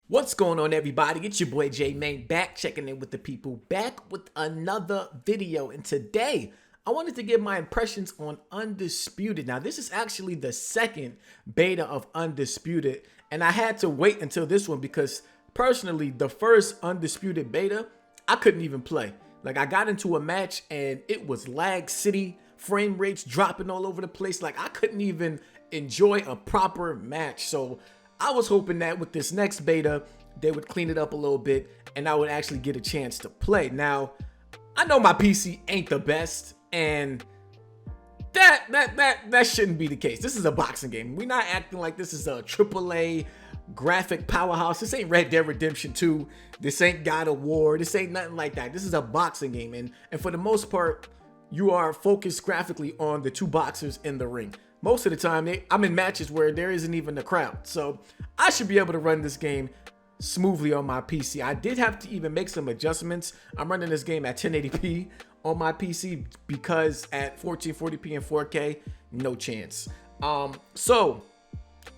What's going on, everybody? It's your boy J Main back checking in with the people, back with another video. And today I wanted to give my impressions on Undisputed. Now, this is actually the second beta of Undisputed, and I had to wait until this one because personally, the first Undisputed beta, I couldn't even play. Like, I got into a match and it was lag city, frame rates dropping all over the place. Like, I couldn't even enjoy a proper match. So I was hoping that with this next beta, they would clean it up a little bit and I would actually get a chance to play. Now, I know my PC ain't the best, and that shouldn't be the case. This is a boxing game. We're not acting like this is a AAA graphic powerhouse. This ain't Red Dead Redemption 2. This ain't God of War. This ain't nothing like that. This is a boxing game, and for the most part, you are focused graphically on the two boxers in the ring. Most of the time, I'm in matches where there isn't even a crowd. So I should be able to run this game smoothly on my PC. I did have to even make some adjustments. I'm running this game at 1080p on my PC because at 1440p and 4K, no chance. So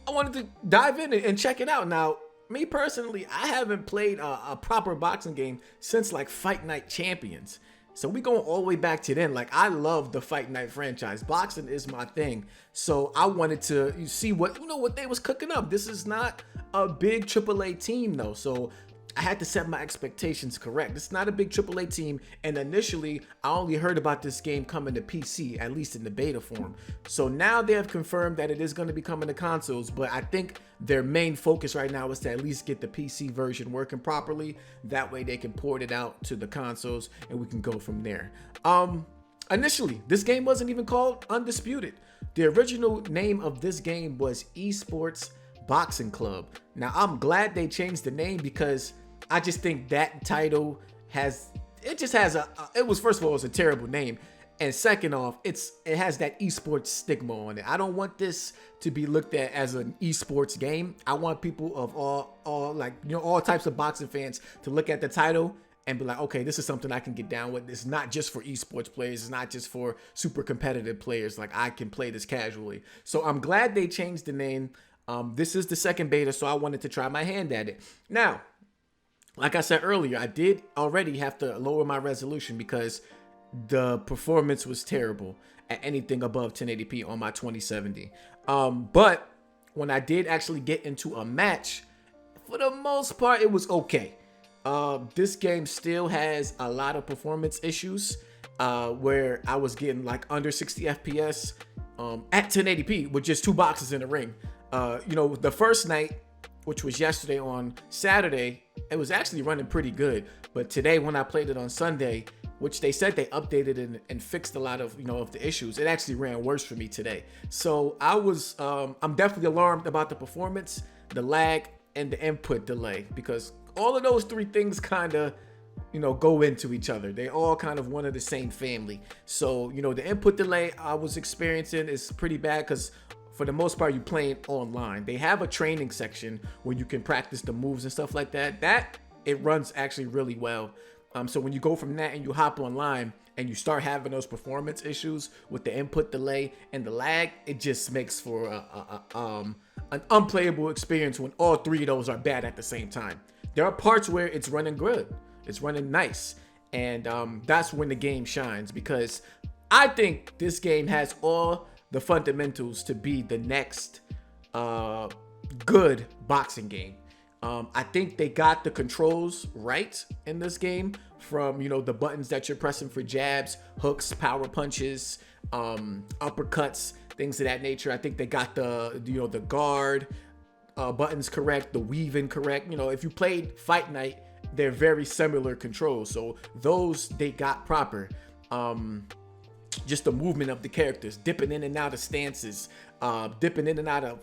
I wanted to dive in and check it out. Now, me personally, I haven't played a proper boxing game since like Fight Night Champions. So we going all the way back to then. Like, I love the Fight Night franchise. Boxing is my thing. So I wanted to see what they was cooking up. This is not a big AAA team though. So I had to set my expectations correct. It's not a big AAA team, and initially I only heard about this game coming to PC, at least in the beta form. So now they have confirmed that it is going to be coming to consoles, but I think their main focus right now is to at least get the PC version working properly. That way they can port it out to the consoles and we can go from there. Initially, this game wasn't even called Undisputed. The original name of this game was Esports Boxing Club. Now, I'm glad they changed the name because I just think that title it was, first of all, it's a terrible name, and second off, it has that esports stigma on it. I don't want this to be looked at as an esports game. I want people of all types of boxing fans to look at the title and be like, okay, this is something I can get down with. It's not just for esports players. It's not just for super competitive players. Like, I can play this casually. So I'm glad they changed the name. This is the second beta, so I wanted to try my hand at it. Now, like I said earlier, I did already have to lower my resolution because the performance was terrible at anything above 1080p on my 2070. But when I did actually get into a match, for the most part, it was okay. This game still has a lot of performance issues where I was getting like under 60 FPS at 1080p with just two boxes in the ring. The first night, which was yesterday on Saturday, it was actually running pretty good. But today, when I played it on Sunday, which they said they updated and fixed a lot of the issues, it actually ran worse for me today. So I'm definitely alarmed about the performance, the lag, and the input delay, because all of those three things kind of go into each other. They all kind of one of the same family. So the input delay I was experiencing is pretty bad because for the most part, you're playing online. They have a training section where you can practice the moves and stuff like that. It runs actually really well. So when you go from that and you hop online and you start having those performance issues with the input delay and the lag, it just makes for an unplayable experience when all three of those are bad at the same time. There are parts where it's running good, it's running nice, and that's when the game shines, because I think this game has all the fundamentals to be the next good boxing game. I think they got the controls right in this game, from the buttons that you're pressing for jabs, hooks, power punches, uppercuts, things of that nature. I think they got the guard buttons correct, the weaving correct. If you played Fight Night, they're very similar controls, so those they got proper. Just the movement of the characters, dipping in and out of stances, dipping in and out of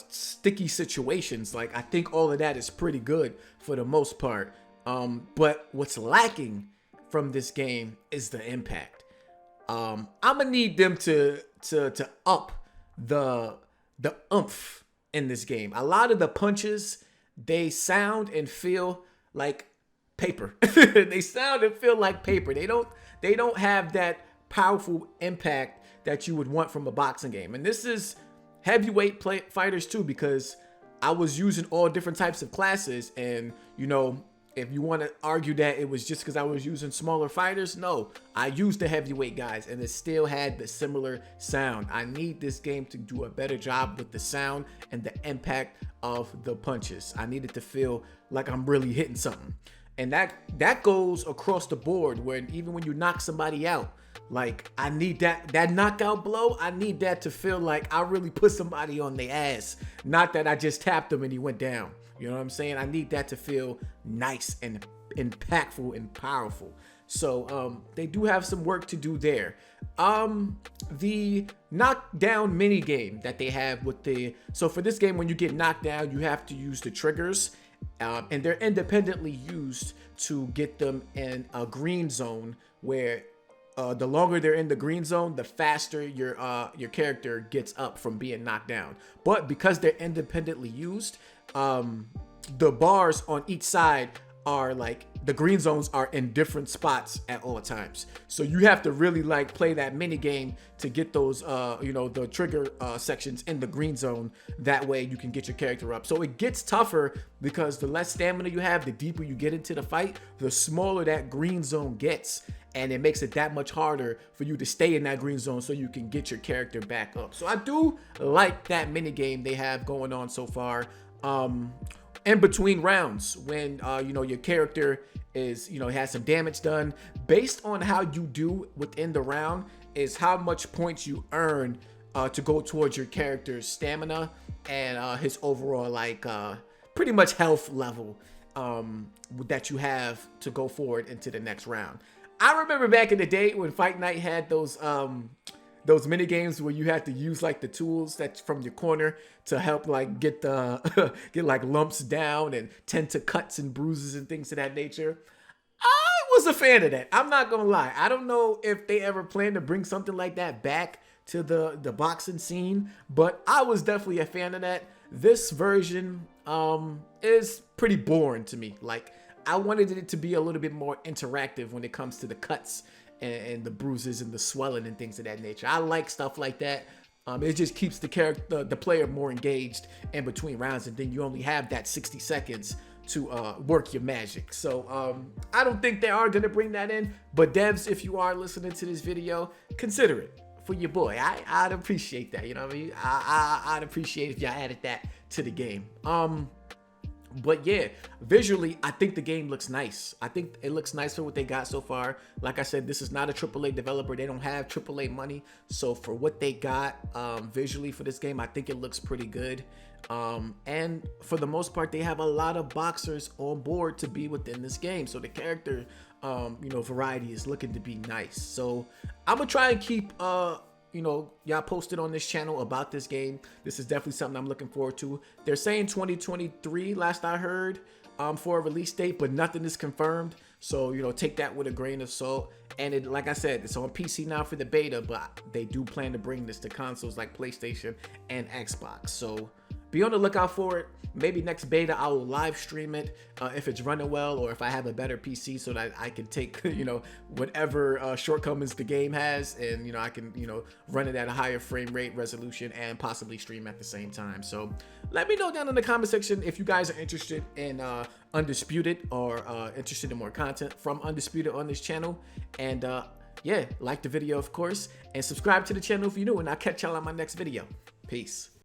sticky situations. Like, I think all of that is pretty good for the most part. But what's lacking from this game is the impact. I'm gonna need them to up the oomph in this game. A lot of the punches, they sound and feel like paper. They sound and feel like paper. They don't have that powerful impact that you would want from a boxing game. And this is heavyweight fighters too, because I was using all different types of classes, and you know, if you want to argue that it was just because I was using smaller fighters, no, I used the heavyweight guys and it still had the similar sound. I need this game to do a better job with the sound and the impact of the punches. I need it to feel like I'm really hitting something. And that goes across the board, where even when you knock somebody out, like I need that knockout blow, I need that to feel like I really put somebody on their ass, not that I just tapped him and he went down. You know what I'm saying? I need that to feel nice and impactful and powerful. So they do have some work to do there. The knockdown mini game that they have with so for this game, when you get knocked down, you have to use the triggers, and they're independently used to get them in a green zone, where the longer they're in the green zone, the faster your character gets up from being knocked down. But because they're independently used, the bars on each side are like, the green zones are in different spots at all times. So you have to really like play that mini game to get those the trigger sections in the green zone. That way you can get your character up. So it gets tougher because the less stamina you have, the deeper you get into the fight, the smaller that green zone gets. And it makes it that much harder for you to stay in that green zone so you can get your character back up. So I do like that mini game they have going on so far. In between rounds, when your character is has some damage done, based on how you do within the round is how much points you earn to go towards your character's stamina and his overall pretty much health level that you have to go forward into the next round. I remember back in the day when Fight Night had those mini games where you had to use like the tools that's from your corner to help like get like lumps down and tend to cuts and bruises and things of that nature. I was a fan of that. I'm not gonna lie. I don't know if they ever plan to bring something like that back to the boxing scene, but I was definitely a fan of that. This version is pretty boring to me. Like, I wanted it to be a little bit more interactive when it comes to the cuts and the bruises and the swelling and things of that nature. I like stuff like that. It just keeps the player more engaged in between rounds, and then you only have that 60 seconds to work your magic. So I don't think they are gonna bring that in, but devs, if you are listening to this video, consider it for your boy. I'd appreciate that. You know what I mean? I'd appreciate if y'all added that to the game. But yeah, visually, I think the game looks nice. I think it looks nice for what they got so far. Like I said, this is not a AAA developer. They don't have AAA money. So for what they got visually for this game, I think it looks pretty good. And for the most part, they have a lot of boxers on board to be within this game. So the character, variety is looking to be nice. So I'm going to try and keep y'all posted on this channel about this game. This is definitely something I'm looking forward to. They're saying 2023 last I heard for a release date, but nothing is confirmed. So take that with a grain of salt. And like I said, it's on PC now for the beta, but they do plan to bring this to consoles like PlayStation and Xbox. So be on the lookout for it. Maybe next beta I will live stream it if it's running well, or if I have a better PC so that I can take whatever shortcomings the game has, and I can run it at a higher frame rate resolution and possibly stream at the same time. So let me know down in the comment section if you guys are interested in Undisputed, or interested in more content from Undisputed on this channel. And yeah, like the video of course, and subscribe to the channel if you're new, and I'll catch y'all on my next video. Peace.